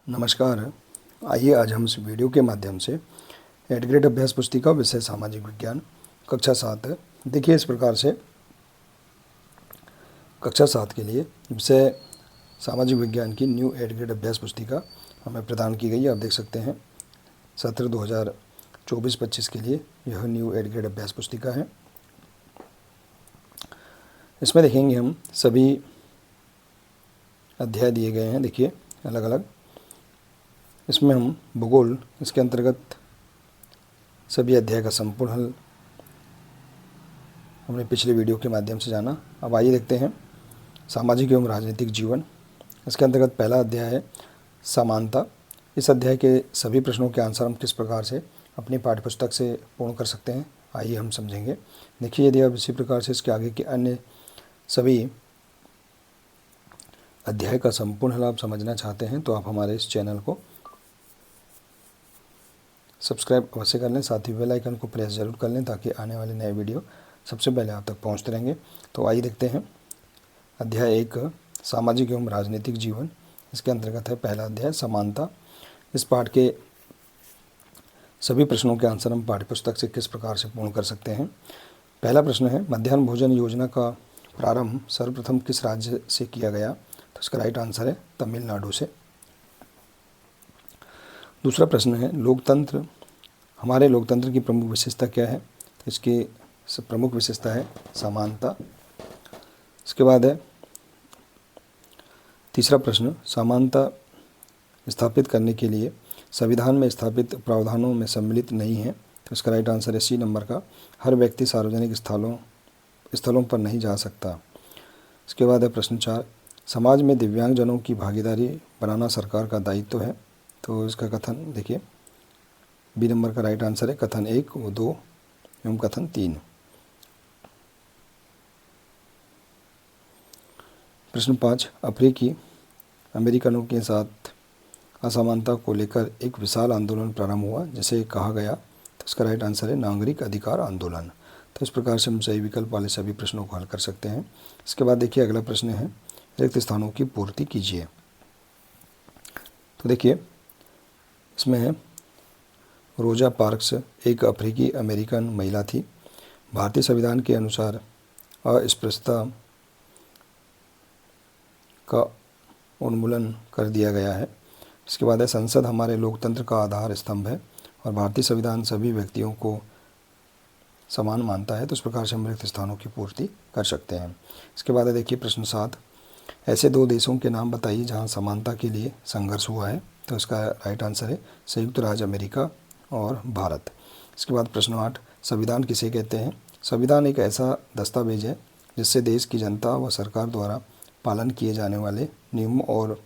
नमस्कार। आइए आज हम इस वीडियो के माध्यम से 8th ग्रेड अभ्यास पुस्तिका विषय सामाजिक विज्ञान कक्षा 7 देखिए इस प्रकार से कक्षा 7 के लिए विषय सामाजिक विज्ञान की न्यू 8th ग्रेड अभ्यास पुस्तिका हमें प्रदान की गई है। आप देख सकते हैं सत्र 2024-25 के लिए यह न्यू 8th ग्रेड अभ्यास पुस्तिका है। इसमें देखेंगे हम सभी अध्याय दिए गए हैं, देखिए अलग अलग। इसमें हम भूगोल, इसके अंतर्गत सभी अध्याय का संपूर्ण हल हमने पिछले वीडियो के माध्यम से जाना। अब आइए देखते हैं सामाजिक एवं राजनीतिक जीवन। इसके अंतर्गत पहला अध्याय है समानता। इस अध्याय के सभी प्रश्नों के आंसर हम किस प्रकार से अपनी पाठ्यपुस्तक से पूर्ण कर सकते हैं, आइए हम समझेंगे। देखिए यदि आप इसी प्रकार से इसके आगे के अन्य सभी अध्याय का संपूर्ण हल आप समझना चाहते हैं तो आप हमारे इस चैनल को सब्सक्राइब अवश्य कर लें, साथ ही बेल आइकन को प्रेस जरूर कर लें ताकि आने वाले नए वीडियो सबसे पहले आप तक पहुंचते रहेंगे। तो आइए देखते हैं अध्याय 1 सामाजिक एवं राजनीतिक जीवन। इसके अंतर्गत है पहला अध्याय समानता। इस पाठ के सभी प्रश्नों के आंसर हम पाठ्यपुस्तक से किस प्रकार से पूर्ण कर सकते हैं। पहला प्रश्न है मध्याह्न भोजन योजना का प्रारंभ सर्वप्रथम किस राज्य से किया गया, तो इसका राइट आंसर है तमिलनाडु से। दूसरा प्रश्न है लोकतंत्र, हमारे लोकतंत्र की प्रमुख विशेषता क्या है, तो इसकी प्रमुख विशेषता है समानता। इसके बाद है तीसरा प्रश्न समानता स्थापित करने के लिए संविधान में स्थापित प्रावधानों में सम्मिलित नहीं है, तो इसका राइट आंसर है सी नंबर का, हर व्यक्ति सार्वजनिक स्थलों पर नहीं जा सकता। इसके बाद है प्रश्न 4 समाज में दिव्यांगजनों की भागीदारी बनाना सरकार का दायित्व है, तो इसका कथन देखिए बी नंबर का राइट आंसर है कथन 1, 2 एवं कथन 3। प्रश्न 5 अफ्रीकी अमेरिकनों के साथ असमानता को लेकर एक विशाल आंदोलन प्रारंभ हुआ जिसे कहा गया, तो इसका राइट आंसर है नागरिक अधिकार आंदोलन। तो इस प्रकार से हम सही विकल्प वाले सभी प्रश्नों को हल कर सकते हैं। इसके बाद देखिए अगला प्रश्न है रिक्त स्थानों की पूर्ति कीजिए। तो देखिए इसमें है रोजा पार्क्स एक अफ्रीकी अमेरिकन महिला थी। भारतीय संविधान के अनुसार अस्पृश्यता का उन्मूलन कर दिया गया है। इसके बाद है संसद हमारे लोकतंत्र का आधार स्तंभ है और भारतीय संविधान सभी व्यक्तियों को समान मानता है, तो इस प्रकार से हम रिक्त स्थानों की पूर्ति कर सकते हैं। इसके बाद है देखिए प्रश्न 7 ऐसे दो देशों के नाम बताइए जहां समानता के लिए संघर्ष हुआ है, तो इसका राइट आंसर है संयुक्त राज्य अमेरिका और भारत। इसके बाद प्रश्न 8 संविधान किसे कहते हैं। संविधान एक ऐसा दस्तावेज है जिससे देश की जनता व सरकार द्वारा पालन किए जाने वाले नियमों और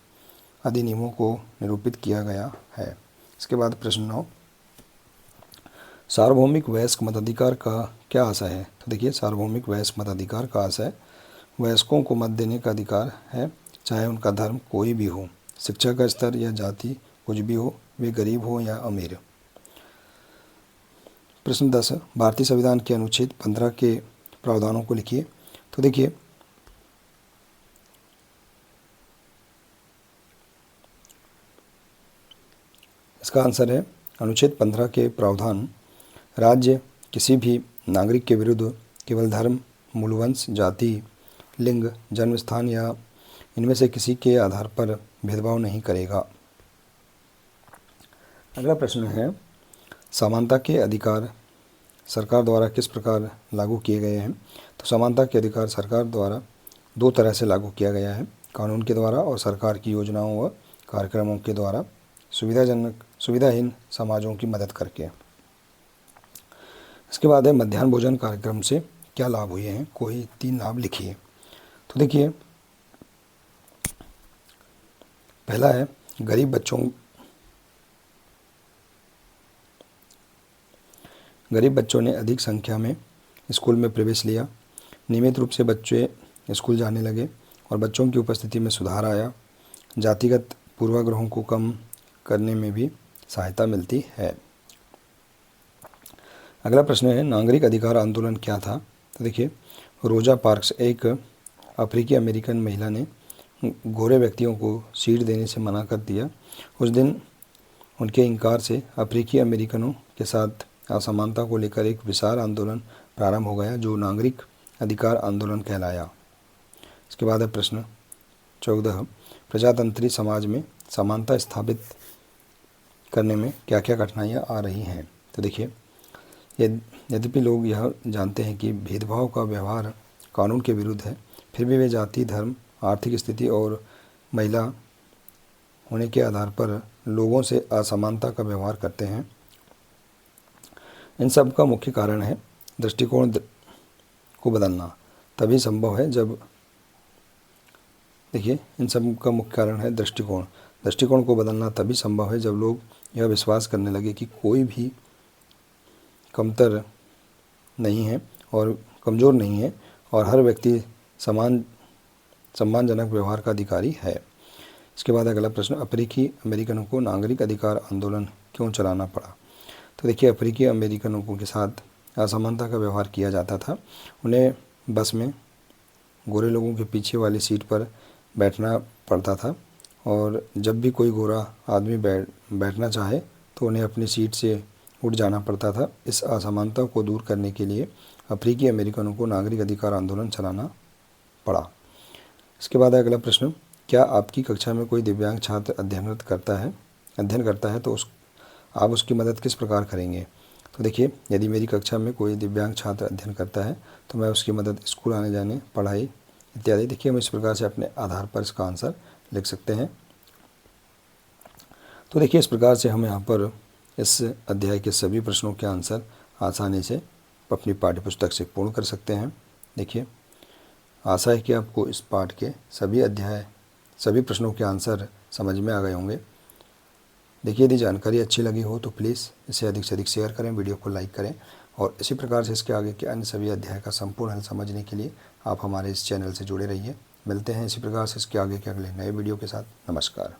अधिनियमों को निरूपित किया गया है। इसके बाद प्रश्न 9 सार्वभौमिक वयस्क मताधिकार का क्या आशय है, तो देखिए सार्वभौमिक वयस्क मताधिकार का आशय वयस्कों को मत देने का अधिकार है, चाहे उनका धर्म कोई भी हो, शिक्षा का स्तर या जाति कुछ भी हो, वे गरीब हो या अमीर। प्रश्न 10 भारतीय संविधान के अनुच्छेद 15 के प्रावधानों को लिखिए। तो देखिए इसका आंसर है अनुच्छेद 15 के प्रावधान राज्य किसी भी नागरिक के विरुद्ध केवल धर्म, मूलवंश, जाति, लिंग, जन्म स्थान या इनमें से किसी के आधार पर भेदभाव नहीं करेगा। अगला प्रश्न है समानता के अधिकार सरकार द्वारा किस प्रकार लागू किए गए हैं। तो समानता के अधिकार सरकार द्वारा दो तरह से लागू किया गया है, कानून के द्वारा और सरकार की योजनाओं व कार्यक्रमों के द्वारा सुविधाहीन समाजों की मदद करके। इसके बाद है मध्याह्न भोजन कार्यक्रम से क्या लाभ हुए हैं, कोई 3 लाभ लिखिए। तो देखिए पहला है गरीब बच्चों ने अधिक संख्या में स्कूल में प्रवेश लिया, नियमित रूप से बच्चे स्कूल जाने लगे और बच्चों की उपस्थिति में सुधार आया। जातिगत पूर्वाग्रहों को कम करने में भी सहायता मिलती है। अगला प्रश्न है नागरिक अधिकार आंदोलन क्या था। तो देखिए रोजा पार्क्स एक अफ्रीकी अमेरिकन महिला ने गोरे व्यक्तियों को सीट देने से मना कर दिया। उस दिन उनके इनकार से अफ्रीकी अमेरिकनों के साथ असमानता को लेकर एक विशाल आंदोलन प्रारंभ हो गया, जो नागरिक अधिकार आंदोलन कहलाया। इसके बाद है प्रश्न 14, प्रजातंत्री समाज में समानता स्थापित करने में क्या क्या कठिनाइयाँ आ रही हैं। तो देखिए, यद्यपि लोग यह जानते हैं कि भेदभाव का व्यवहार कानून के विरुद्ध है, फिर भी वे जाति, धर्म, आर्थिक स्थिति और महिला होने के आधार पर लोगों से असमानता का व्यवहार करते हैं। इन सब का मुख्य कारण है दृष्टिकोण को बदलना तभी संभव है जब देखिए इन सब का मुख्य कारण है दृष्टिकोण को बदलना तभी संभव है जब लोग यह विश्वास करने लगे कि कोई भी कमतर नहीं है और कमज़ोर नहीं है और हर व्यक्ति सम्मानजनक व्यवहार का अधिकारी है। इसके बाद अगला प्रश्न, अफ्रीकी अमेरिकनों को नागरिक अधिकार आंदोलन क्यों चलाना पड़ा। तो देखिए, अफ्रीकी अमेरिकनों के साथ असमानता का व्यवहार किया जाता था। उन्हें बस में गोरे लोगों के पीछे वाली सीट पर बैठना पड़ता था और जब भी कोई गोरा आदमी बैठना चाहे तो उन्हें अपनी सीट से उठ जाना पड़ता था। इस असमानता को दूर करने के लिए अफ्रीकी अमेरिकनों को नागरिक अधिकार आंदोलन चलाना पड़ा। इसके बाद अगला प्रश्न, क्या आपकी कक्षा में कोई दिव्यांग छात्र अध्ययन करता है तो आप उसकी मदद किस प्रकार करेंगे। तो देखिए, यदि मेरी कक्षा में कोई दिव्यांग छात्र अध्ययन करता है तो मैं उसकी मदद स्कूल आने जाने, पढ़ाई इत्यादि, देखिए हम इस प्रकार से अपने आधार पर इसका आंसर लिख सकते हैं। तो देखिए, इस प्रकार से हम यहाँ पर इस अध्याय के सभी प्रश्नों के आंसर आसानी से अपनी पाठ्यपुस्तक से पूर्ण कर सकते हैं। देखिए, आशा है कि आपको इस पाठ के सभी प्रश्नों के आंसर समझ में आ गए होंगे। देखिए, यदि जानकारी अच्छी लगी हो तो प्लीज़ इसे अधिक से अधिक शेयर करें, वीडियो को लाइक करें और इसी प्रकार से इसके आगे के अन्य सभी अध्याय का संपूर्ण हल समझने के लिए आप हमारे इस चैनल से जुड़े रहिए। मिलते हैं इसी प्रकार से इसके आगे के अगले नए वीडियो के साथ। नमस्कार।